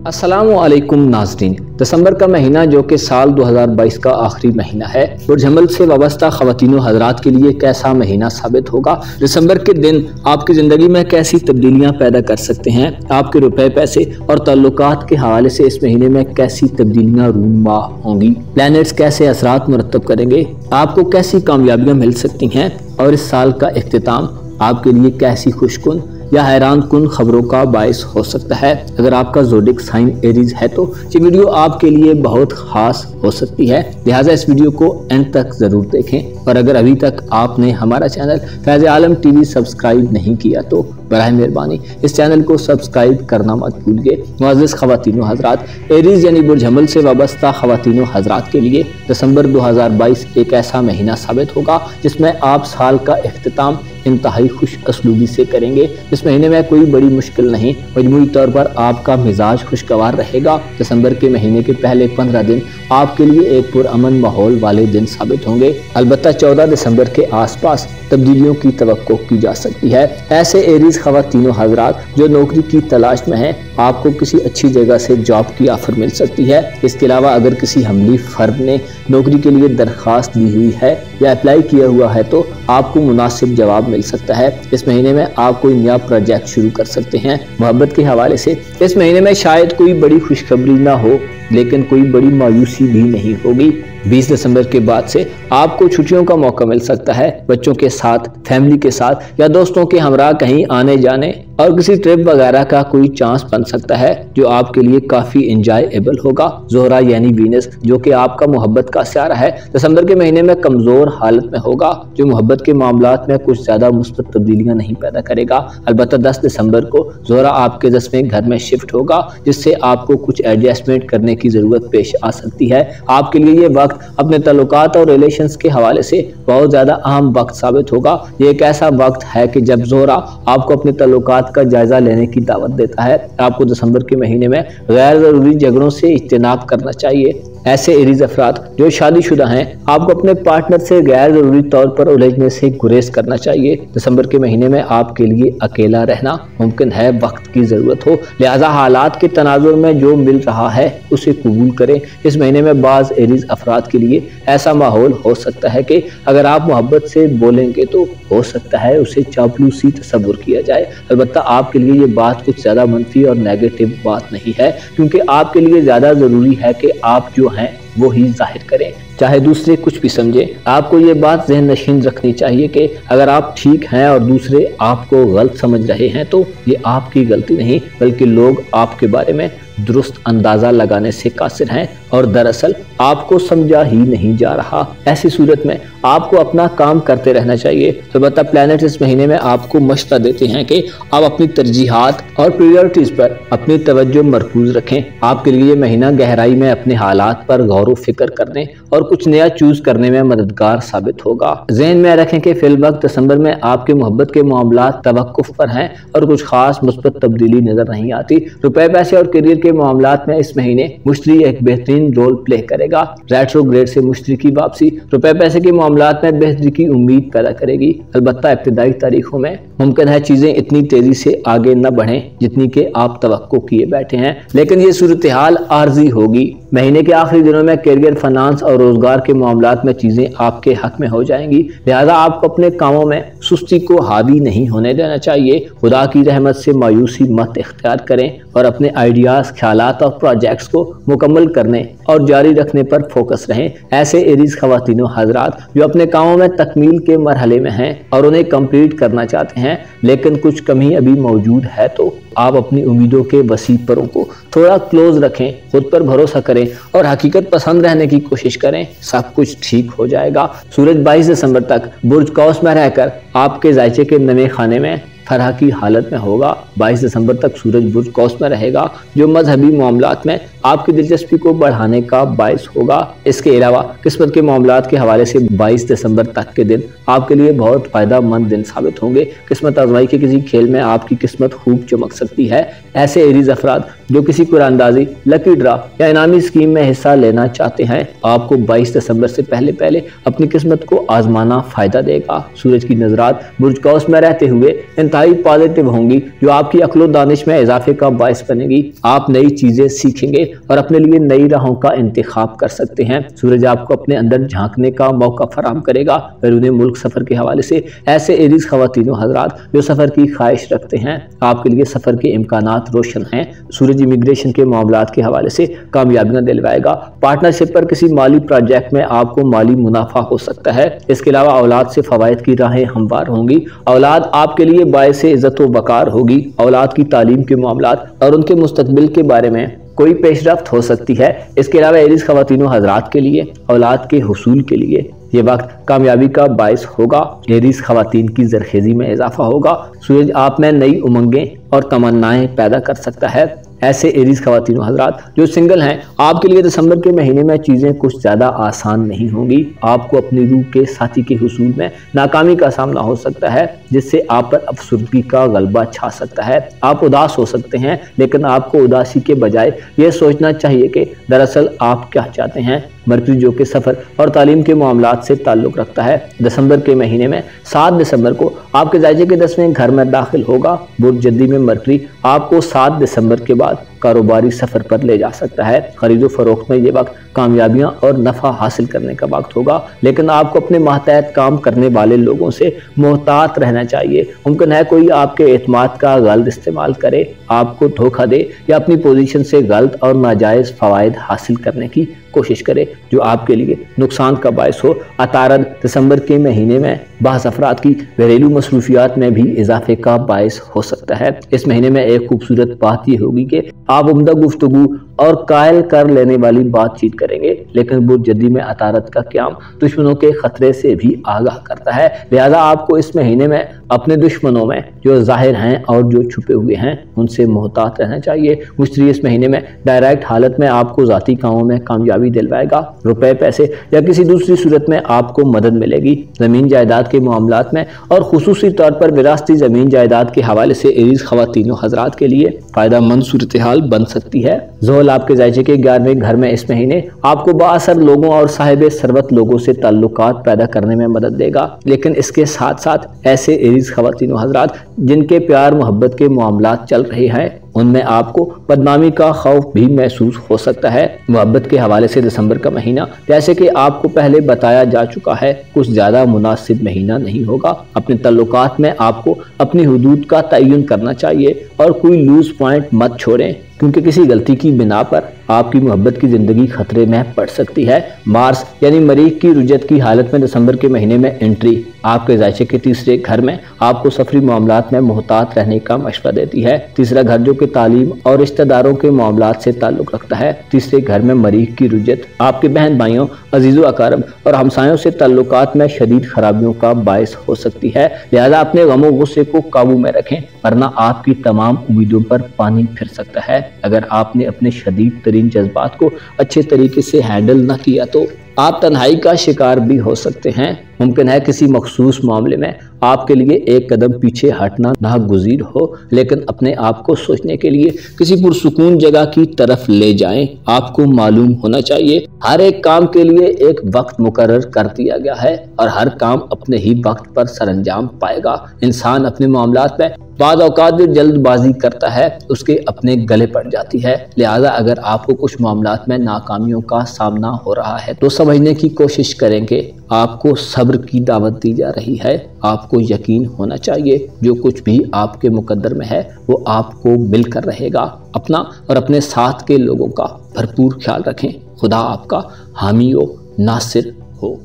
अस्सलाम वालेकुम नाज़रीन। दिसंबर का महीना जो कि साल 2022 का आखिरी महीना है, बुर्ज हमल से वाबस्ता ख़वातीन व हज़रात के लिए कैसा महीना साबित होगा। दिसंबर के दिन आपकी ज़िंदगी में कैसी तब्दीलियाँ पैदा कर सकते हैं। आपके रुपए पैसे और ताल्लुकात के हवाले से इस महीने में कैसी तब्दीलियाँ रूनुमा होंगी। प्लैनेट्स कैसे असरात मुरतब करेंगे, आपको कैसी कामयाबियाँ मिल सकती हैं और इस साल का इख्तिताम आपके लिए कैसी खुशकुन या हैरान कुन खबरों का बायस हो सकता है। अगर आपका ज़ोडिक साइन एरीज है तो ये वीडियो आपके लिए बहुत खास हो सकती है, लिहाजा इस वीडियो को एंड तक ज़रूर देखें। और अगर अभी तक आपने हमारा चैनल फैज़ आलम टीवी सब्सक्राइब नहीं किया तो बराए मेहरबानी इस चैनल को सब्सक्राइब करना मत भूलिए। मुअज़्ज़िज़ ख़वातीन व हज़रात, एरीज यानी बुर्ज हमल से वाबस्ता ख़वातीन व हज़रात के लिए दिसंबर 2022 एक ऐसा महीना साबित होगा जिसमें आप साल का इख्तिताम इंतहाई खुश असलूबी से करेंगे। इस महीने में कोई बड़ी मुश्किल नहीं, मजमूई तौर पर आपका मिजाज खुशगवार रहेगा। दिसंबर के महीने के पहले 15 दिन आपके लिए एक पुरअमन माहौल वाले दिन साबित होंगे। अलबत्ता 14 दिसंबर के आसपास तब्दीलियों की तवक्को की जा सकती है। ऐसे एरीज ख़वातीन व हज़रात जो नौकरी की तलाश में हैं, आपको किसी अच्छी जगह से जॉब की ऑफर मिल सकती है। इसके अलावा अगर किसी हमली फर्द ने नौकरी के लिए दरख्वास्त दी हुई है या अप्लाई किया हुआ है तो आपको मुनासिब जवाब मिल सकता है। इस महीने में आप कोई नया प्रोजेक्ट शुरू कर सकते हैं। मोहब्बत के हवाले से इस महीने में शायद कोई बड़ी खुशखबरी ना हो, लेकिन कोई बड़ी मायूसी भी नहीं होगी। 20 दिसंबर के बाद से आपको छुट्टियों का मौका मिल सकता है। बच्चों के साथ, फैमिली के साथ या दोस्तों के हमरा कहीं आने जाने और किसी ट्रिप वगैरह का कोई चांस बन सकता है जो आपके लिए काफी इंजॉयबल होगा। ज़ोहरा यानी वीनस जो कि आपका मोहब्बत का सितारा है, दिसंबर के महीने में कमजोर हालत में होगा, जो मोहब्बत के मामलात में कुछ ज्यादा मुस्बत तब्दीलियां नहीं पैदा करेगा। अलबत्ता 10 दिसंबर को ज़ोहरा आपके 10वें घर में शिफ्ट होगा, जिससे आपको कुछ एडजस्टमेंट करने की जरूरत पेश आ सकती है। आपके लिए ये वक्त अपने ताल्लुकात और रिलेशंस के हवाले से बहुत ज्यादा अहम वक्त साबित होगा। ये एक ऐसा वक्त है कि जब ज़ोहरा आपको अपने ताल्लुकात का जायजा लेने की दावत देता है। आपको दिसंबर के महीने में गैर जरूरी झगड़ों से इज्तनाब करना चाहिए। ऐसे एरीज अफराद जो शादीशुदा हैं, आपको अपने पार्टनर से गैर जरूरी तौर पर उलझने से गुरेज करना चाहिए। दिसंबर के महीने में आपके लिए अकेला रहना मुमकिन है, वक्त की जरूरत हो, लिहाजा हालात के तनाजुर में जो मिल रहा है उसे कबूल करें। इस महीने में बाज एरीज अफराद के लिए ऐसा माहौल हो सकता है कि अगर आप मोहब्बत से बोलेंगे तो हो सकता है उसे चापलूसी तस्वुर किया जाए। अलबत्ता आपके लिए ये बात कुछ ज्यादा मनफी और नेगेटिव बात नहीं है, क्योंकि आपके लिए ज्यादा जरूरी है कि आप जो हैं वो ही जाहिर करें, चाहे दूसरे कुछ भी समझें। आपको ये बात ज़हन नशीन रखनी चाहिए कि अगर आप ठीक हैं और दूसरे आपको गलत समझ रहे हैं तो ये आपकी गलती नहीं, बल्कि लोग आपके बारे में दुरुस्त अंदाजा लगाने से कासिर हैं और दरअसल आपको समझा ही नहीं जा रहा। ऐसी सूरत में आपको अपना काम करते रहना चाहिए। तो अलबत्ता प्लैनेट इस महीने में आपको मशवरा देते हैं कि आप अपनी तरजीहात और प्रायोरिटीज पर अपनी तवज्जो मरकूज रखें। आपके लिए महीना गहराई में अपने हालात पर गौर व फिक्र करने और कुछ नया चूज करने में मददगार साबित होगा। ज़हन में रखें कि फिल वक्त दिसंबर में आपके मोहब्बत के मामलात तवक्कुफ पर हैं और कुछ खास मुस्बत तब्दीली नजर नहीं आती। रुपए पैसे और करियर के मामलात में इस महीने मुश्तरी एक बेहतरीन रोल प्ले करेगा। रेट्रोग्रेड से मुश्तरी की वापसी रुपए पैसे के मामलात में बेहतरी की उम्मीद पैदा करेगी। अलबत्ता इब्तिदाई तारीखों में मुमकिन है चीजें इतनी तेजी से आगे न बढ़ें जितनी कि आप तवक्को किए बैठे हैं, लेकिन ये सूरत हाल आर्जी होगी। महीने के आखिरी दिनों में करियर, फाइनेंस और रोजगार के मामलात में चीजें आपके हक में हो जाएंगी, लिहाजा आपको अपने कामों में सुस्ती को हावी नहीं होने देना चाहिए। खुदा की रहमत से मायूसी मत इख्तियार करें और अपने आइडियाज, ख्यालात और प्रोजेक्ट्स को मुकम्मल करने और जारी रखने पर फोकस रहें। ऐसे एरीज ख़वातीन व हज़रात जो अपने कामों में तकमील के मरहले में हैं और उन्हें कंप्लीट करना चाहते हैं, लेकिन कुछ कमी अभी मौजूद है, तो आप अपनी उम्मीदों के वसी परों को थोड़ा क्लोज रखें, खुद पर भरोसा करें और हकीकत पसंद रहने की कोशिश करें। सब कुछ ठीक हो जाएगा। सूरज 22 दिसंबर तक बुर्ज कौस में रहकर आपके जायचे के नमे खाने में फरह की हालत में होगा। 22 दिसंबर तक सूरज बुर्ज कौस में रहेगा, जो मजहबी मामलात में आपकी दिलचस्पी को बढ़ाने का बायस होगा। इसके अलावा किस्मत के मामलात के हवाले से 22 दिसंबर तक के दिन आपके लिए बहुत फायदा मंद दिन साबित होंगे। किस्मत आजमाई के किसी खेल में आपकी किस्मत खूब चमक सकती है। ऐसे एरीज अफराद जो किसी कुरानदाजी, लकी ड्रा या इनामी स्कीम में हिस्सा लेना चाहते हैं, आपको 22 दिसंबर से पहले अपनी किस्मत को आजमाना फायदा देगा। सूरज की नजरात बुर्ज कौस में रहते हुए इंतहाई पॉजिटिव होंगी, जो आपकी अक्ल दानिश में इजाफे का बायस बनेगी। आप नई चीजें सीखेंगे और अपने लिए नई राहों का इंतखाब कर सकते हैं। सूरज आपको अपने अंदर झांकने का मौका फराहम करेगा। बैरून मुल्क सफर के हवाले से ऐसे एरीज खवातीनो हजरात जो सफर की ख्वाहिश रखते हैं, आपके लिए सफर के इम्कानात रोशन हैं। सूरज इमिग्रेशन के मामलात के हवाले से कामयाबियां दिलवाएगा। पार्टनरशिप पर किसी माली प्रोजेक्ट में आपको माली मुनाफा हो सकता है। इसके अलावा औलाद से फवायद की राहें हमवार होंगी। औलाद आपके लिए बायसे इज्जत व वकार होगी। औलाद की तालीम के मामलात और उनके मुस्तकबिल के बारे में कोई पेशरफ्त हो सकती है। इसके अलावा एरीज खवातीनो हजरात के लिए औलाद के हुसूल के लिए ये वक्त कामयाबी का बायस होगा। एरीज खवातीन की जरखेजी में इजाफा होगा। सूरज आप में नई उमंगें और तमन्नाएं पैदा कर सकता है। ऐसे एरीज खवातीनो हजरात जो सिंगल हैं, आपके लिए दिसंबर के महीने में चीज़ें कुछ ज़्यादा आसान नहीं होंगी। आपको अपनी रूह के साथी के हुसूल में नाकामी का सामना हो सकता है, जिससे आप पर अफसुर्दगी का गलबा छा सकता है। आप उदास हो सकते हैं, लेकिन आपको उदासी के बजाय यह सोचना चाहिए कि दरअसल आप क्या चाहते हैं। मरकरी जो कि सफ़र और तालीम के मामलात से ताल्लुक़ रखता है, दिसंबर के महीने में 7 दिसंबर को आपके जायजे के 10वें घर में दाखिल होगा। बुर्ज जद्दी में मरकरी आपको 7 दिसंबर के बाद कारोबारी सफ़र पर ले जा सकता है। खरीदो फरोख्त में ये वक्त कामयाबियां और नफ़ा हासिल करने का वक्त होगा, लेकिन आपको अपने मातहत काम करने वाले लोगों से मोहतात रहना चाहिए। मुमकिन है कोई आपके एतमाद का गलत इस्तेमाल करे, आपको धोखा दे या अपनी पोजीशन से गलत और नाजायज़ फ़वाइद हासिल करने की कोशिश करे, जो आपके लिए नुकसान का बायस हो। अतारद दिसंबर के महीने में बाज़ अफराद की घरेलू मसरूफियात में भी इजाफे का बायस हो सकता है। इस महीने में एक खूबसूरत बात यह होगी कि आप उम्दा गुफ्तगू और कायल कर लेने वाली बातचीत करेंगे, लेकिन बुर्ज जद्दी में अतारत का क़याम दुश्मनों के खतरे से भी आगाह करता है। लिहाजा आपको इस महीने में अपने दुश्मनों में जो जाहिर हैं और जो छुपे हुए हैं उनसे मोहतात रहना चाहिए। मुश्तरी इस महीने में डायरेक्ट हालत में आपको ज़ाती कामों में कामयाबी दिलवाएगा। रुपए, पैसे या किसी दूसरी सूरत में आपको मदद मिलेगी। ज़मीन जायदाद के मामलात में और खुसूसी तौर पर विरासती ज़मीन जायदाद के हवाले से एरीज खवातीनो हजरात के लिए फ़ायदा मंद सूरत हाल बन सकती है। ज़ोहल आपके जायजे के 11वें घर में इस महीने आपको बाअसर लोगों और साहिब सरबत लोगों से ताल्लुकात पैदा करने में मदद देगा, लेकिन इसके साथ साथ ऐसे एरीज खवातीनो हजरात जिनके प्यार मोहब्बत के मामलात चल रहे हैं उनमें आपको बदनामी का खौफ भी महसूस हो सकता है। मोहब्बत के हवाले से दिसंबर का महीना, जैसे कि आपको पहले बताया जा चुका है, कुछ ज़्यादा मुनासिब महीना नहीं होगा। अपने तल्लुकात में आपको अपनी हुदूद का तयन करना चाहिए और कोई लूज पॉइंट मत छोड़ें, क्योंकि किसी गलती की बिना पर आपकी मोहब्बत की ज़िंदगी खतरे में पड़ सकती है। मार्स यानी मरीख की रुजत की हालत में दिसंबर के महीने में एंट्री आपके जायचे के 3रे घर में आपको सफरी मामलात में मोहतात रहने का मशवरा देती है। 3रा घर जो कि तालीम और रिश्तेदारों के मामलात से ताल्लुक़ रखता है। 3रे घर में मरीख की रुजत आपके बहन भाइयों, अजीज़ो अकारब और हमसायों से ताल्लुकात में शदीद खराबियों का बायस हो सकती है। लिहाजा अपने गमो गुस्से को काबू में रखें, वरना आपकी तमाम उम्मीदों पर पानी फिर सकता है। अगर आपने अपने शदीद तरीन जज्बात को अच्छे तरीके से हैंडल न किया तो आप तन्हाई का शिकार भी हो सकते हैं। मुमकिन है किसी मखसूस मामले में आपके लिए एक कदम पीछे हटना नागुज़ीर हो, लेकिन अपने आप को सोचने के लिए किसी पुरसुकून जगह की तरफ ले जाएं। आपको मालूम होना चाहिए हर एक काम के लिए एक वक्त मुकर्रर कर दिया गया है और हर काम अपने ही वक्त पर सरंजाम पाएगा। इंसान अपने मामलात में बाद औकात जो जल्दबाजी करता है उसके अपने गले पड़ जाती है। लिहाजा अगर आपको कुछ मामलात में नाकामियों का सामना हो रहा है तो समझने की कोशिश करें कि आपको सब्र की दावत दी जा रही है। आपको यकीन होना चाहिए जो कुछ भी आपके मुकद्दर में है वो आपको मिलकर रहेगा। अपना और अपने साथ के लोगों का भरपूर ख्याल रखें। खुदा आपका हामी व नासिर हो।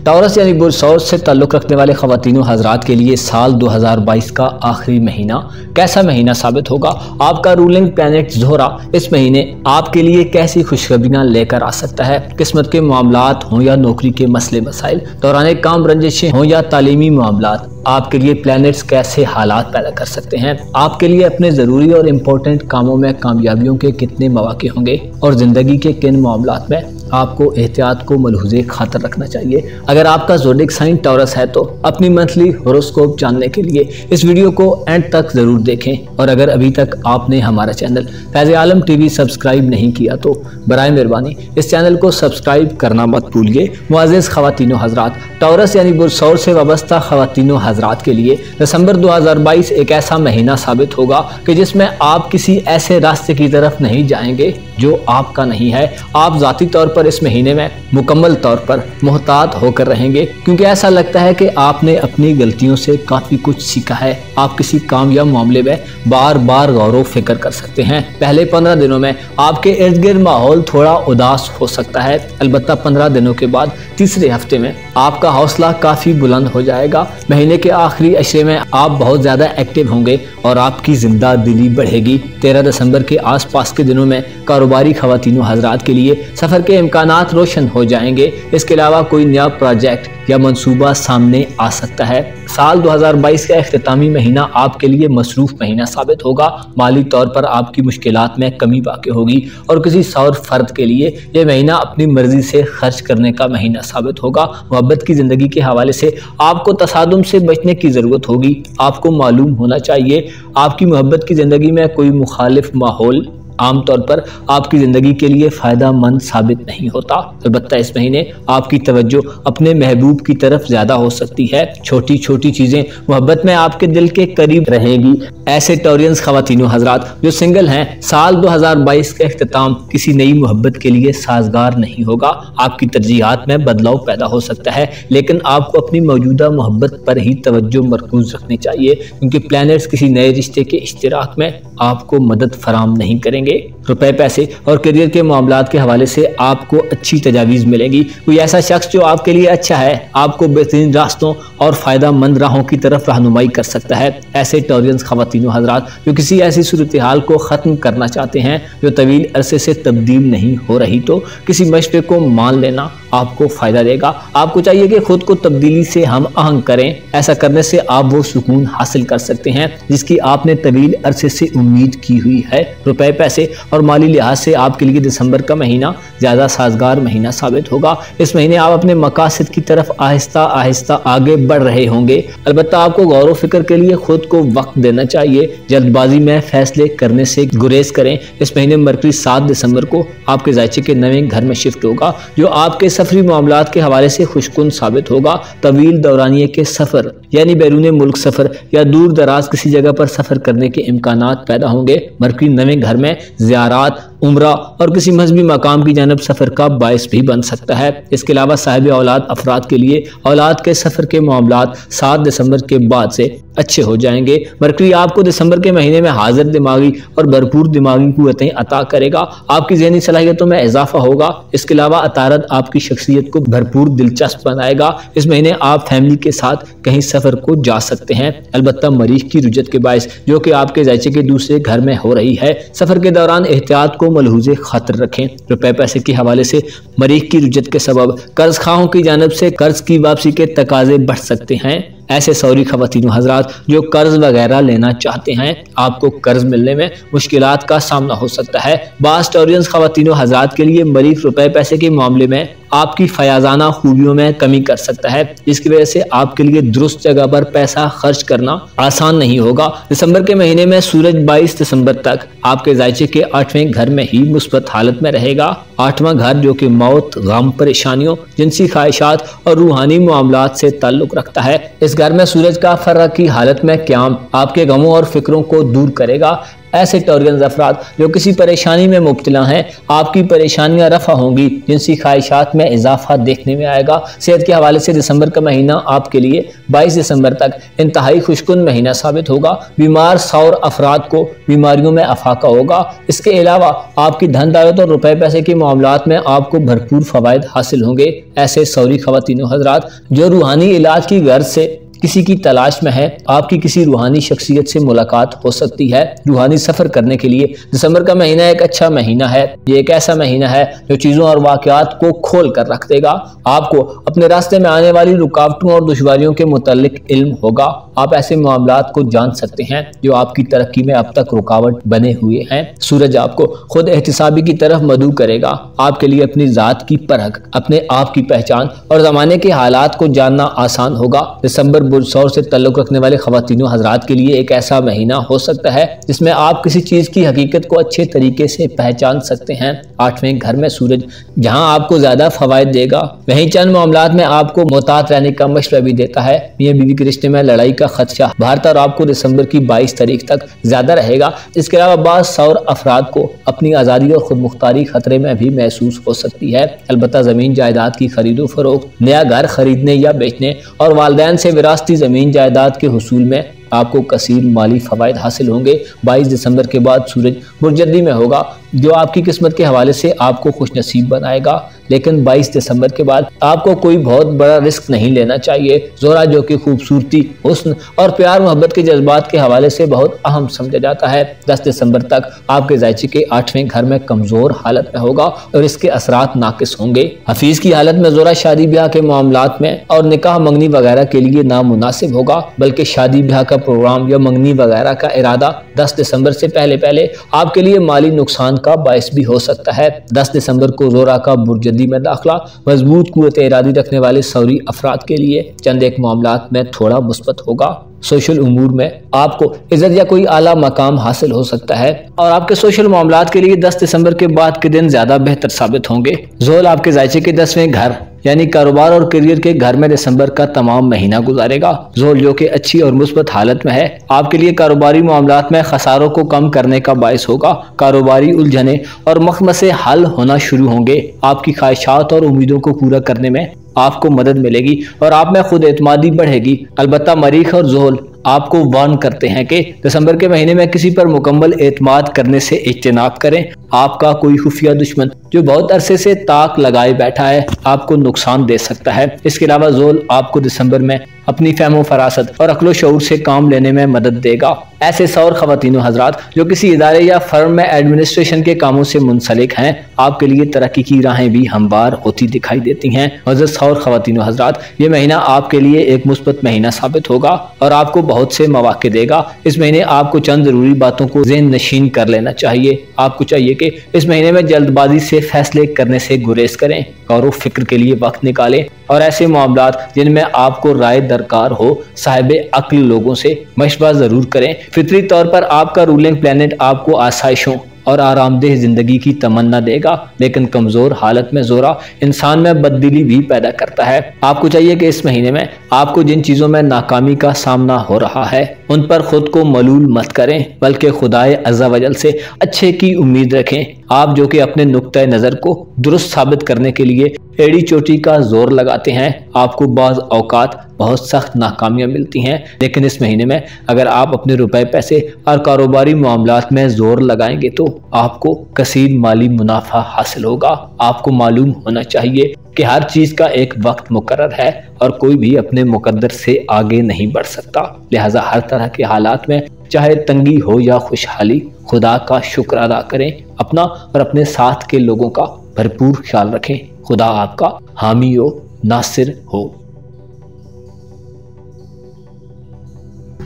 टॉरस यानी बुर्ज सौर से ताल्लुक़ रखने वाले ख़वातीनो हज़रात के लिए साल 2022 का आखिरी महीना कैसा महीना साबित होगा। आपका रूलिंग प्लैनेट ज़ोहरा इस महीने आपके लिए कैसी खुशखबरियाँ लेकर आ सकता है। किस्मत के मामलात हों या नौकरी के मसले मसाइल, दौरान काम रंजिशें हों या तालीमी मामलात, आपके लिए प्लैनेट्स कैसे हालात पैदा कर सकते हैं। आपके लिए अपने ज़रूरी और इम्पोर्टेंट कामों में कामयाबियों के कितने मौके होंगे और ज़िंदगी के किन मामलात में آپ کو احتیاط کو ملحوظ خاطر رکھنا چاہیے۔ اگر آپ کا زوڈک سائن ٹورس ہے تو اپنی منتھلی ہوروسکوپ جاننے کے لیے اس ویڈیو کو اینڈ تک ضرور دیکھیں، اور اگر ابھی تک آپ نے ہمارا چینل فیض عالم ٹی وی سبسکرائب نہیں کیا تو برائے مہربانی اس چینل کو سبسکرائب کرنا مت بھولیے۔ معزز خواتین و حضرات، ٹورس یعنی برج ثور سے وابستہ خواتین و حضرات کے لیے دسمبر 2022 ایک ایسا مہینہ ثابت ہوگا کہ جس میں آپ کسی ایسے راستے کی طرف نہیں جائیں گے جو آپ کا نہیں ہے۔ آپ ذاتی طور پر اس مہینے میں مکمل طور پر محتاط ہو کر رہیں گے، کیونکہ ایسا لگتا ہے کہ آپ نے اپنی غلطیوں سے کافی کچھ سیکھا ہے۔ آپ کسی کام یا معاملے میں بار بار غور و فکر کر سکتے ہیں۔ پہلے 15 دنوں میں آپ کے ارد گرد ماحول تھوڑا اداس ہو سکتا ہے، البتہ 15 دنوں کے بعد تیسرے ہفتے میں آپ کا حوصلہ کافی بلند ہو جائے گا۔ مہینے کے آخری عشرے میں آپ بہت زیادہ ایکٹیو ہوں گے اور آپ کی زندہ دلی بڑھے گی۔ 13 دسمبر کے آس پاس کے دنوں میں کاروباری خواتین و حضرات کے لیے سفر کے امکانات روشن ہو جائیں گے۔ اس کے علاوہ کوئی نیا پروجیکٹ یا منصوبہ سامنے آ سکتا ہے۔ سال 2022 کا اختتامی مہینہ آپ کے لیے مصروف مہینہ ثابت ہوگا۔ مالی طور پر آپ کی مشکلات میں کمی واقع ہوگی، اور کسی سور فرد کے لیے یہ مہینہ اپنی مرضی سے خرچ کرنے کا مہینہ ثابت ہوگا۔ محبت کی زندگی کے حوالے سے آپ کو تصادم سے بچنے کی ضرورت ہوگی۔ آپ کو معلوم ہونا چاہیے آپ کی محبت کی زندگی میں کوئی مخالف ماحول عام طور پر آپ کی زندگی کے لیے فائدہ مند ثابت نہیں ہوتا۔ البتہ اس مہینے آپ کی توجہ اپنے محبوب کی طرف زیادہ ہو سکتی ہے۔ چھوٹی چھوٹی چیزیں محبت میں آپ کے دل کے قریب رہیں گی۔ ایسے ٹورینز خواتین و حضرات جو سنگل ہیں، سال 2022 کا اختتام کسی نئی محبت کے لیے سازگار نہیں ہوگا۔ آپ کی ترجیحات میں بدلاؤ پیدا ہو سکتا ہے، لیکن آپ کو اپنی موجودہ محبت پر ہی توجہ مرکوز رکھنی چاہیے، کیونکہ پلانٹس کسی نئے رشتے کے اشتراک میں آپ کو مدد فراہم نہیں کریں گے۔ روپے، پیسے اور کیریئر کے معاملات کے حوالے سے آپ کو اچھی تجاویز ملے گی۔ کوئی ایسا شخص جو آپ کے لیے اچھا ہے آپ کو بہترین راستوں اور فائدہ مند راہوں کی طرف رہنمائی کر سکتا ہے۔ ایسے ٹورینز خواتین و حضرات جو کسی ایسی صورتحال کو ختم کرنا چاہتے ہیں جو طویل عرصے سے تبدیل نہیں ہو رہی، تو کسی مشورے کو مان لینا آپ کو فائدہ دے گا۔ آپ کو چاہیے کہ خود کو تبدیلی سے ہم آہنگ کریں۔ ایسا کرنے سے آپ وہ سکون حاصل کر سکتے ہیں جس کی آپ نے طویل عرصے سے امید کی ہوئی ہے۔ روپے، پیسے اور مالی لحاظ سے آپ کے لیے دسمبر کا مہینہ زیادہ سازگار مہینہ ثابت ہوگا۔ اس مہینے آپ اپنے مقاصد کی طرف آہستہ آہستہ آگے بڑھ رہے ہوں گے، البتہ آپ کو غور و فکر کے لیے خود کو وقت دینا چاہیے۔ جلد بازی میں فیصلے کرنے سے گریز کریں۔ اس مہینے مرکری 7 دسمبر کو آپ کے ذائچے کے نئے گھر میں شفٹ ہوگا، جو آپ کے سفری معاملات کے حوالے سے خوشکن ثابت ہوگا۔ طویل دورانیے کے سفر یعنی بیرون ملک سفر یا دور دراز کسی جگہ پر سفر کرنے کے امکانات پیدا ہوں گے۔ مرکری نئے گھر میں زیارات، عمرہ اور کسی مذہبی مقام کی جانب سفر کا باعث بھی بن سکتا ہے۔ اس کے علاوہ صاحب اولاد افراد کے لیے اولاد کے سفر کے معاملات 7 دسمبر کے بعد سے اچھے ہو جائیں گے۔ مرکری آپ کو دسمبر کے مہینے میں حاضر دماغی اور بھرپور دماغی قوتیں عطا کرے گا۔ آپ کی ذہنی صلاحیتوں میں اضافہ ہوگا۔ اس کے علاوہ عطارد آپ کی شخصیت کو بھرپور دلچسپ بنائے گا۔ اس مہینے آپ فیملی کے ساتھ کہیں سفر کو جا سکتے ہیں، البتہ مریخ کی رجت کے باعث جو کہ آپ کے ذائچے کے دوسرے گھر میں ہو رہی ہے۔ سفر کے دوران احتیاط کو ملحوظ خاطر رکھیں۔ روپے، پیسے کے حوالے سے مریخ کی رجت کے سبب قرض خواہوں کی جانب سے قرض کی واپسی کے تقاضے بڑھ سکتے ہیں۔ ایسے سوری خواتین و حضرات جو قرض وغیرہ لینا چاہتے ہیں، آپ کو قرض ملنے میں مشکلات کا سامنا ہو سکتا ہے۔ بعض ٹورینز خواتین و حضرات کے لیے مریخ روپے پیسے کے معاملے میں آپ کی فیاضانہ خوبیوں میں کمی کر سکتا ہے، جس کی وجہ سے آپ کے لیے درست جگہ پر پیسہ خرچ کرنا آسان نہیں ہوگا۔ دسمبر کے مہینے میں سورج 22 دسمبر تک آپ کے ذائچے کے 8ویں گھر میں ہی مثبت حالت میں رہے گا۔ 8واں گھر جو کہ موت، غم، پریشانیوں، جنسی خواہشات اور روحانی معاملات سے تعلق رکھتا ہے۔ اس گھر میں سورج کا فرق کی حالت میں قیام آپ کے غموں اور فکروں کو دور کرے گا۔ ایسے ٹورینز افراد جو کسی پریشانی میں مبتلا ہیں، آپ کی پریشانیاں رفع ہوں گی۔ جنسی خواہشات میں اضافہ دیکھنے میں آئے گا۔ صحت کے حوالے سے دسمبر کا مہینہ آپ کے لیے 22 دسمبر تک انتہائی خوشکن مہینہ ثابت ہوگا۔ بیمار سور افراد کو بیماریوں میں افاقہ ہوگا۔ اس کے علاوہ آپ کی دھن دولت اور روپے پیسے کے معاملات میں آپ کو بھرپور فوائد حاصل ہوں گے۔ ایسے سوری خواتین و حضرات جو روحانی علاج کی غرض سے کسی کی تلاش میں ہے، آپ کی کسی روحانی شخصیت سے ملاقات ہو سکتی ہے۔ روحانی سفر کرنے کے لیے دسمبر کا مہینہ ایک اچھا مہینہ ہے۔ یہ ایک ایسا مہینہ ہے جو چیزوں اور واقعات کو کھول کر رکھ دے گا۔ آپ کو اپنے راستے میں آنے والی رکاوٹوں اور دشواریوں کے متعلق علم ہوگا۔ آپ ایسے معاملات کو جان سکتے ہیں جو آپ کی ترقی میں اب تک رکاوٹ بنے ہوئے ہیں۔ سورج آپ کو خود احتسابی کی طرف مدعو کرے گا۔ آپ کے لیے اپنی ذات کی پرکھ، اپنے آپ کی پہچان اور زمانے کے حالات کو جاننا آسان ہوگا۔ دسمبر برج ثور سے تعلق رکھنے والے خواتین و حضرات کے لیے ایک ایسا مہینہ ہو سکتا ہے جس میں آپ کسی چیز کی حقیقت کو اچھے طریقے سے پہچان سکتے ہیں۔ 8ویں گھر میں سورج جہاں آپ کو زیادہ فوائد دے گا، وہیں چند معاملات میں آپ کو محتاط رہنے کا مشورہ بھی دیتا ہے۔ میاں بیوی کے رشتے میں لڑائی کا خدشہ بھارت اور آپ کو دسمبر کی 22 تاریخ تک زیادہ رہے گا۔ اس کے علاوہ بعض سور افراد کو اپنی آزادی اور خود مختاری خطرے میں بھی محسوس ہو سکتی ہے۔ البتہ زمین جائیداد کی خرید و فروخت، نیا گھر خریدنے یا بیچنے اور والدین سے وراثتی زمین جائیداد کے حصول میں آپ کو کثیر مالی فوائد حاصل ہوں گے۔ 22 دسمبر کے بعد سورج برج جدی میں ہوگا جو آپ کی قسمت کے حوالے سے آپ کو خوش نصیب بنائے گا، لیکن 22 دسمبر کے بعد آپ کو کوئی بہت بڑا رسک نہیں لینا چاہیے۔ زہرہ جو کہ خوبصورتی، حسن اور پیار محبت کے جذبات کے حوالے سے بہت اہم سمجھا جاتا ہے، 10 دسمبر تک آپ کے ذائچے کے 8ویں گھر میں کمزور حالت میں ہوگا اور اس کے اثرات ناقص ہوں گے۔ حفیظ کی حالت میں زہرہ شادی بیاہ کے معاملات میں اور نکاح منگنی وغیرہ کے لیے نامناسب ہوگا، بلکہ شادی بیاہ کا پروگرام یا منگنی وغیرہ کا ارادہ 10 دسمبر سے پہلے آپ کے لیے مالی نقصان کا باعث بھی ہو سکتا ہے۔ 10 دسمبر کو زہرہ کا برج جدی میں داخلہ مضبوط قوت ارادی رکھنے والے سوری افراد کے لیے چند ایک معاملات میں تھوڑا مثبت ہوگا۔ سوشل امور میں آپ کو عزت یا کوئی اعلیٰ مقام حاصل ہو سکتا ہے اور آپ کے سوشل معاملات کے لیے 10 دسمبر کے بعد کے دن زیادہ بہتر ثابت ہوں گے۔ زحل آپ کے ذائچے کے 10ویں گھر یعنی کاروبار اور کیریئر کے گھر میں دسمبر کا تمام مہینہ گزارے گا۔ زحل جو کہ اچھی اور مثبت حالت میں ہے، آپ کے لیے کاروباری معاملات میں خساروں کو کم کرنے کا باعث ہوگا۔ کاروباری الجھنیں اور مخمسے حل ہونا شروع ہوں گے۔ آپ کی خواہشات اور امیدوں کو پورا کرنے میں آپ کو مدد ملے گی اور آپ میں خود اعتمادی بڑھے گی۔ البتہ مریخ اور زحل آپ کو وارن کرتے ہیں کہ دسمبر کے مہینے میں کسی پر مکمل اعتماد کرنے سے اجتناب کریں۔ آپ کا کوئی خفیہ دشمن جو بہت عرصے سے تاک لگائے بیٹھا ہے آپ کو نقصان دے سکتا ہے۔ اس کے علاوہ زحل آپ کو دسمبر میں اپنی فہم و فراست اور عقل و شعور سے کام لینے میں مدد دے گا۔ ایسے سور خواتین و حضرات جو کسی ادارے یا فرم میں ایڈمنسٹریشن کے کاموں سے منسلک ہیں، آپ کے لیے ترقی کی راہیں بھی ہموار ہوتی دکھائی دیتی ہیں۔ معزز سور خواتین و حضرات، یہ مہینہ آپ کے لیے ایک مثبت مہینہ ثابت ہوگا اور آپ کو بہت سے مواقع دے گا۔ اس مہینے آپ کو چند ضروری باتوں کو ذہن نشین کر لینا چاہیے۔ آپ کو چاہیے کہ اس مہینے میں جلد بازی سے فیصلے کرنے سے گریز کریں، غور و فکر کے لیے وقت نکالیں اور ایسے معاملات جن میں آپ کو رائے درکار ہو صاحب عقل لوگوں سے مشورہ ضرور کریں۔ فطری طور پر آپ کا رولنگ پلانٹ آپ کو آسائشوں اور آرام دہ زندگی کی تمنا دے گا، لیکن کمزور حالت میں زہرہ انسان میں بددلی بھی پیدا کرتا ہے۔ آپ کو چاہیے کہ اس مہینے میں آپ کو جن چیزوں میں ناکامی کا سامنا ہو رہا ہے ان پر خود کو ملول مت کریں، بلکہ خدائے عز و جل سے اچھے کی امید رکھیں۔ آپ جو کہ اپنے نقطۂ نظر کو درست ثابت کرنے کے لیے ایڑی چوٹی کا زور لگاتے ہیں، آپ کو بعض اوقات بہت سخت ناکامیاں ملتی ہیں، لیکن اس مہینے میں اگر آپ اپنے روپے پیسے اور کاروباری معاملات میں زور لگائیں گے تو آپ کو کثیر مالی منافع حاصل ہوگا۔ آپ کو معلوم ہونا چاہیے کہ ہر چیز کا ایک وقت مقرر ہے اور کوئی بھی اپنے مقدر سے آگے نہیں بڑھ سکتا، لہٰذا ہر طرح کے حالات میں چاہے تنگی ہو یا خوشحالی خدا کا شکر ادا کریں، اپنا اور اپنے ساتھ کے لوگوں کا بھرپور خیال رکھیں۔ خدا آپ کا حامی و ناصر ہو۔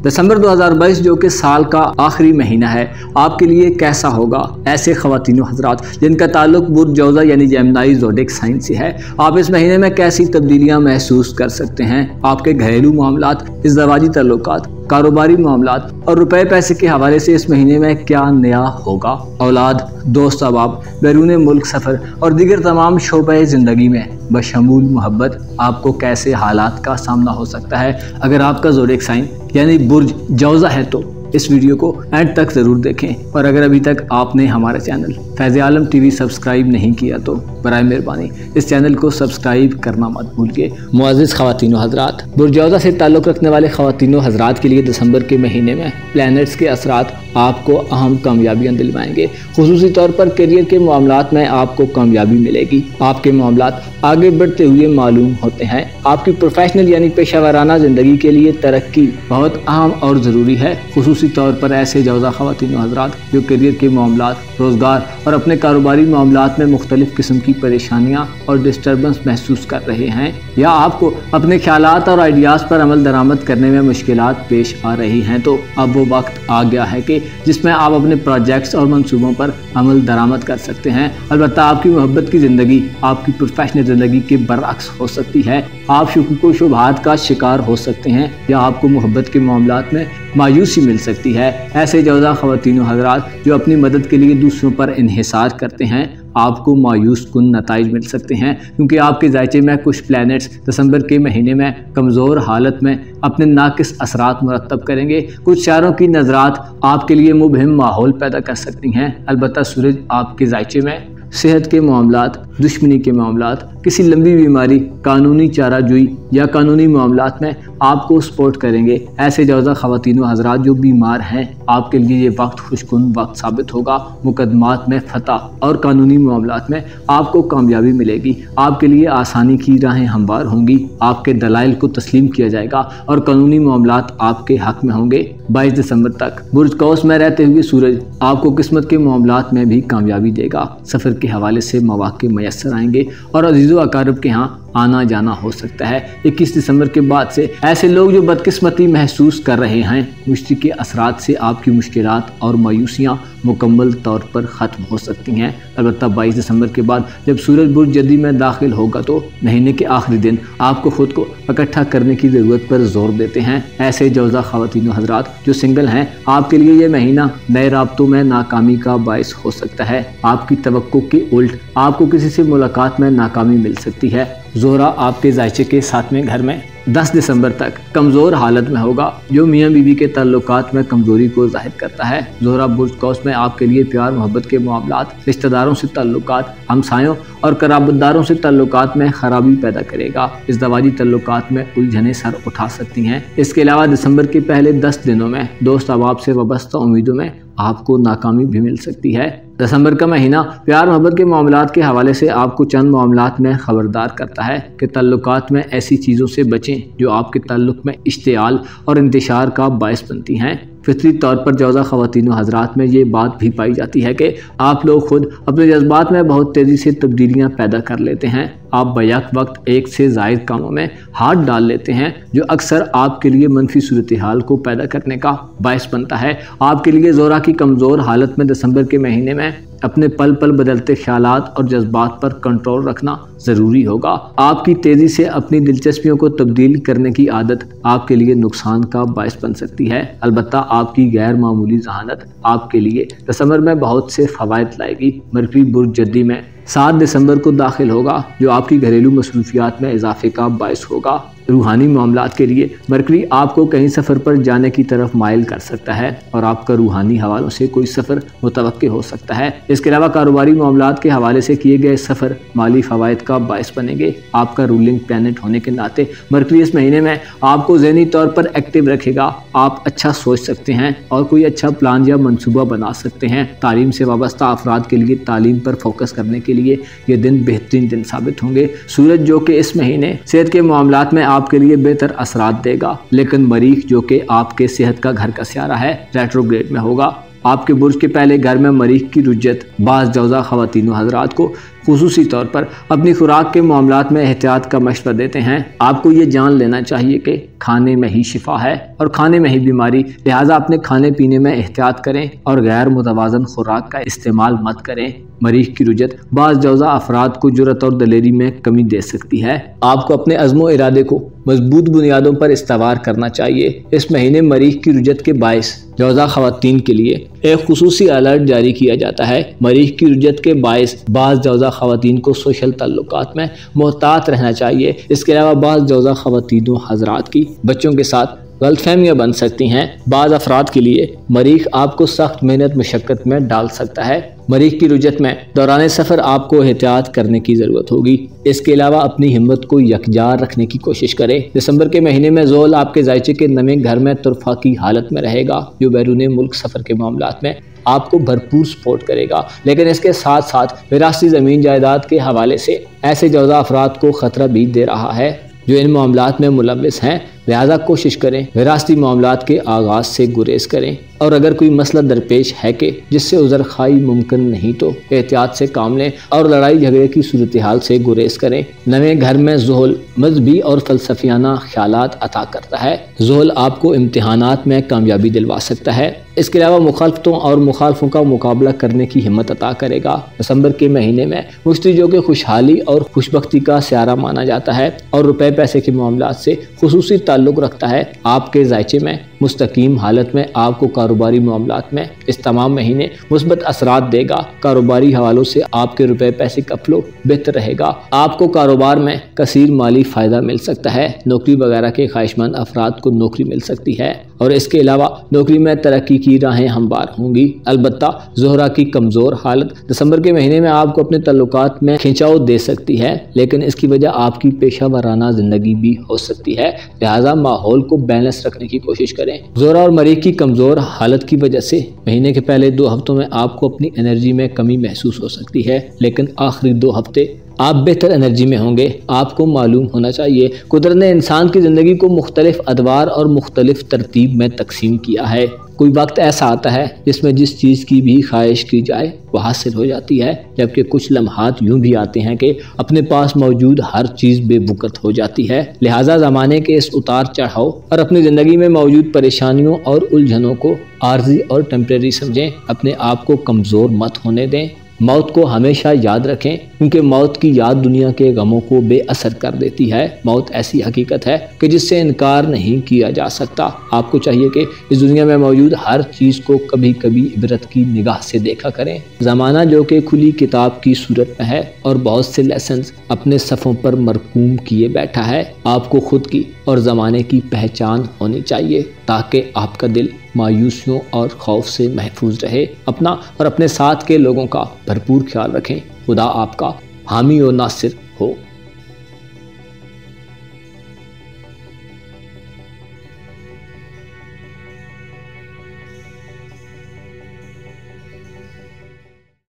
دسمبر 2022 جو کہ سال کا آخری مہینہ ہے، آپ کے لیے کیسا ہوگا؟ ایسے خواتین و حضرات جن کا تعلق برج جوزہ یعنی جیمنائی زوڈک سائن سے ہے، آپ اس مہینے میں کیسی تبدیلیاں محسوس کر سکتے ہیں؟ آپ کے گھریلو معاملات، ازدواجی تعلقات، کاروباری معاملات اور روپے پیسے کے حوالے سے اس مہینے میں کیا نیا ہوگا؟ اولاد، دوست احباب، بیرون ملک سفر اور دیگر تمام شعبۂ زندگی میں بشمول محبت آپ کو کیسے حالات کا سامنا ہو سکتا ہے؟ اگر آپ کا زوڈک سائن یعنی برج جوزہ ہے تو इस वीडियो को एंड तक जरूर देखें, और अगर अभी तक आपने हमारा चैनल फैज़ आलम टीवी सब्सक्राइब नहीं किया तो बराए मेहरबानी इस चैनल को सब्सक्राइब करना मत भूलिए। मुअज़्ज़िज़ ख़वातीन व हज़रात, बुर्ज से ताल्लुक़ रखने वाले ख़वातीन व हज़रात के लिए दिसंबर के महीने में प्लैनेट्स के असरात आपको अहम कामयाबियाँ दिलवाएंगे। खुसूसी तौर पर करियर के मामलात में आपको कामयाबी मिलेगी। आपके मामलात आगे बढ़ते हुए मालूम होते हैं। आपकी प्रोफेशनल यानी पेशेवराना ज़िंदगी के लिए तरक्की बहुत अहम और ज़रूरी है। खुसूसी तौर पर ऐसे जौज़ा ख़वातीन व हज़रात जो करियर के मामलात, रोज़गार और अपने कारोबारी मामलात में मुख्तलिफ़ किस्म की परेशानियाँ और डिस्टर्बेंस महसूस कर रहे हैं, या आपको अपने ख्यालात और आइडियाज़ पर अमल दरामद करने में मुश्किलात पेश आ रही हैं, तो अब वो वक्त आ गया है कि जिसमें आप अपने प्रोजेक्ट्स और मंसूबों पर अमल दरामद कर सकते हैं। अलबत्ता आपकी मोहब्बत की ज़िंदगी आपकी प्रोफेशनल ज़िंदगी के बरअक्स हो सकती है। आप शुकूक व शुबहात का शिकार हो सकते हैं, या आपको मोहब्बत के मामलात में मायूसी मिल सकती है। ऐसे जौज़ा ख़वातीन व हज़रात जो अपनी मदद के लिए दूसरों पर इन्हिसार करते हैं, आपको मायूस कुन नताइज मिल सकते हैं, क्योंकि आपके ज़ायचे में कुछ प्लैनेट्स दिसंबर के महीने में कमज़ोर हालत में अपने नाकिस असरात मुरतब करेंगे। कुछ शायरों की नज़रात आपके लिए मुबहिम माहौल पैदा कर सकती हैं। अलबत्ता सूरज आपके ज़ायचे में सेहत के मामलात, दुश्मनी के मामलात, किसी लंबी बीमारी, कानूनी चाराजोई या कानूनी मामलात में आपको सपोर्ट करेंगे। ऐसे जौज़ा ख़वातीन व हज़रात जो बीमार हैं, आपके लिए ये वक्त खुशकुन वक्त साबित होगा। मुकदमात में फ़तह और कानूनी मामलात में आपको कामयाबी मिलेगी। आपके लिए आसानी की राहें हमवार होंगी। आपके दलाइल को तस्लीम किया जाएगा और कानूनी मामलात आपके हक़ में होंगे। 22 दिसंबर तक बुर्ज कौस में रहते हुए सूरज आपको किस्मत के मामलात में भी कामयाबी देगा। सफ़र के हवाले से मौक़े मैसर आएंगे और अज़ीज़ व अक़ारिब के यहाँ आना जाना हो सकता है। 21 दिसंबर के बाद से ऐसे लोग जो बदकिस्मती महसूस कर रहे हैं, मुश्किल के असरात से आपकी मुश्किलात और मायूसियाँ मुकम्मल तौर पर ख़त्म हो सकती हैं। अलबत्ता 22 दिसंबर के बाद जब सूरज बुर्ज जदी में दाखिल होगा तो महीने के आखिरी दिन आपको ख़ुद को इकट्ठा करने की ज़रूरत पर जोर देते हैं। ऐसे जौज़ा ख़वातीन व हज़रात जो सिंगल हैं, आपके लिए ये महीना नए राब्तों में नाकामी का बायस हो सकता है। आपकी तवक्को के उल्ट आपको किसी से मुलाकात में नाकामी मिल सकती है। ज़ोहरा आपके ज़ायचे के 7वें घर में 10 दिसंबर तक कमज़ोर हालत में होगा, जो मियाँ बीवी के ताल्लुकात में कमज़ोरी को ज़ाहिर करता है। ज़ोहरा बुर्ज कौस में आपके लिए प्यार मोहब्बत के मामलात, रिश्तेदारों से ताल्लुकात, हमसायों और कराबतदारों से ताल्लुकात में ख़राबी पैदा करेगा। इस दवाजी ताल्लुकात में उलझनें सर उठा सकती हैं। इसके अलावा दिसंबर के पहले 10 दिनों में दोस्त अहबाब से वाबस्ता उम्मीदों में आपको नाकामी भी मिल सकती है। दिसंबर का महीना प्यार मोहब्बत के मामलात के हवाले से आपको चंद मामलात में खबरदार करता है कि ताल्लुकात में ऐसी चीज़ों से बचें जो आपके ताल्लुक में इश्तियाल और इंतशार का बायस बनती हैं। फितरी तौर पर जौज़ा ख़वातीन व हज़रात में ये बात भी पाई जाती है कि आप लोग खुद अपने जज्बात में बहुत तेज़ी से तब्दीलियाँ पैदा कर लेते हैं। आप बैक वक्त एक से ज़ायद कामों में हाथ डाल लेते हैं, जो अक्सर आपके लिए मनफी सूरत हाल को पैदा करने का बायस बनता है। आपके लिए ज़ोहरा की कमज़ोर हालत में दिसंबर के महीने में अपने पल पल बदलते ख्यालात और जज्बात पर कंट्रोल रखना ज़रूरी होगा। आपकी तेज़ी से अपनी दिलचस्पियों को तब्दील करने की आदत आपके लिए नुकसान का बायस बन सकती है। अलबत्ता आपकी गैर मामूली जहानत आपके लिए दिसंबर में बहुत से फ़वाइद लाएगी। मरकरी बुर्ज जद्दी में 7 दिसंबर को दाखिल होगा, जो आपकी घरेलू मसरूफियात में इजाफे का बायस होगा। रूहानी मामलात के लिए मरकरी आपको कहीं सफ़र पर जाने की तरफ माइल कर सकता है और आपका रूहानी हवालों से कोई सफ़र मुतवक्के हो सकता है। इसके अलावा कारोबारी मामलात के हवाले से किए गए सफ़र माली फ़वाइद का बायस बनेंगे। आपका रूलिंग प्लैनेट होने के नाते मरकरी इस महीने में आपको ज़हनी तौर पर एक्टिव रखेगा। आप अच्छा सोच सकते हैं और कोई अच्छा प्लान या मनसूबा बना सकते हैं। तालीम से वाबस्ता अफराद के लिए तालीम पर फोकस करने के लिए ये दिन बेहतरीन दिन साबित होंगे। सूरज जो कि इस महीने सेहत के मामलात में आपके लिए बेहतर असरात देगा, लेकिन मरीख जो कि आपके सेहत का घर का स्यारा है, रेट्रोग्रेड में होगा। आपके बुर्ज के पहले घर में मरीख की रुज्जत बाज़ जौज़ा ख़वातीन व हज़रात को खुसूसी तौर पर अपनी खुराक के मामलात में एहतियात का मशवरा देते हैं। आपको ये जान लेना चाहिए कि खाने में ही शिफा है और खाने में ही बीमारी, लिहाजा अपने खाने पीने में एहतियात करें और गैर मुतवाज़न खुराक का इस्तेमाल मत करें। मरीख की रुजत बाज़ जौज़ा अफराद को जुर्रत और दलेरी में कमी दे सकती है। आपको अपने अज़्म व इरादे को मजबूत बुनियादों पर इस्तवार करना चाहिए। इस महीने मरीख की रुजत के बायस जौज़ा ख़वातीन के लिए एक खुसूसी अलर्ट जारी किया जाता है। मरीख की रुजत के बायस बाज़ जौज़ा ख़वातीन को सोशल ताल्लुकात में मोहतात रहना चाहिए। इसके अलावा बाज़ जौज़ा ख़वातीन व हज़रात की बच्चों के साथ गलतफहमियां बन सकती हैं। बाज़ अफराद के लिए मरीख आपको सख्त मेहनत मुशक्कत में डाल सकता है। मरीख की रुजत में दौरान सफ़र आपको एहतियात करने की ज़रूरत होगी। इसके अलावा अपनी हिम्मत को यकजार रखने की कोशिश करें। दिसंबर के महीने में ज़ोहल आपके जायचे के नमे घर में तुरफा की हालत में रहेगा, जो बैरून मुल्क सफ़र के मामलात में आपको भरपूर सपोर्ट करेगा। लेकिन इसके साथ साथ विरासती ज़मीन जायदाद के हवाले से ऐसे जौज़ा अफराद को ख़तरा भी दे रहा है जो इन मामलात में मुलव्विस हैं। लिहाजा कोशिश करें विरासती मामलात के आगाज़ से गुरेज करें, और अगर कोई मसला दरपेश है कि जिससे उज़र खाई मुमकिन नहीं तो एहतियात से काम लें और लड़ाई झगड़े की सूरत हाल से गुरेज करें। नवे घर में ज़ोहल मजहबी और फ़लसफ़ियाना ख्यालात अता करता है। ज़ोहल आपको इम्तिहानात में कामयाबी दिलवा सकता है। इसके अलावा मुखालफतों और मुखालफों का मुकाबला करने की हिम्मत अता करेगा। दिसंबर के महीने में मुश्तरी जो कि खुशहाली और खुशबख्ती का स्यारा माना जाता है और रुपए पैसे के मामलात से खुसूसी ताल्लुक़ रखता है, आपके जायचे में मुस्तकीम हालत में आपको कारोबारी मामलात में इस तमाम महीने मुस्बत असरात देगा। कारोबारी हवालों से आपके रुपए पैसे का फ्लो बेहतर रहेगा। आपको कारोबार में कसीर माली फ़ायदा मिल सकता है। नौकरी वगैरह के ख्वाहिशमंद अफराद को नौकरी मिल सकती है और इसके अलावा नौकरी में तरक्की की राहें हमवार होंगी। अलबत्ता ज़ोहरा की कमज़ोर हालत दिसंबर के महीने में आपको अपने तल्लुकात में खिंचाव दे सकती है, लेकिन इसकी वजह आपकी पेशा वराना ज़िंदगी भी हो सकती है। लिहाजा माहौल को बैलेंस रखने की कोशिश करें। ज़ोहरा और मरीख की कमज़ोर हालत की वजह से महीने के पहले 2 हफ्तों में आपको अपनी एनर्जी में कमी महसूस हो सकती है, लेकिन आखिरी 2 हफ्ते आप बेहतर एनर्जी में होंगे। आपको मालूम होना चाहिए कुदरत ने इंसान की ज़िंदगी को मुख्तलिफ अदवार और मुख्तलिफ तरतीब में तकसीम किया है। कोई वक्त ऐसा आता है जिसमें जिस चीज़ की भी ख्वाहिश की जाए वह हासिल हो जाती है, जबकि कुछ लम्हात यूँ भी आते हैं कि अपने पास मौजूद हर चीज़ बेवकूफ़ हो जाती है। लिहाजा ज़माने के इस उतार चढ़ाव और अपनी ज़िंदगी में मौजूद परेशानियों और उलझनों को आर्जी और टेम्परेरी समझें। अपने आप को कमज़ोर मत होने दें। मौत को हमेशा याद रखें, क्योंकि मौत की याद दुनिया के गमों को बेअसर कर देती है। मौत ऐसी हकीकत है कि जिससे इनकार नहीं किया जा सकता। आपको चाहिए कि इस दुनिया में मौजूद हर चीज़ को कभी कभी इबरत की निगाह से देखा करें। ज़माना जो कि खुली किताब की सूरत में है और बहुत से लेसन्स अपने सफ़ों पर मरकूम किए बैठा है। आपको खुद की और ज़माने की पहचान होनी चाहिए ताकि आपका दिल मायूसियों और खौफ से महफूज रहे। अपना और अपने साथ के लोगों का भरपूर ख्याल रखें। खुदा आपका हामी और नासिर हो।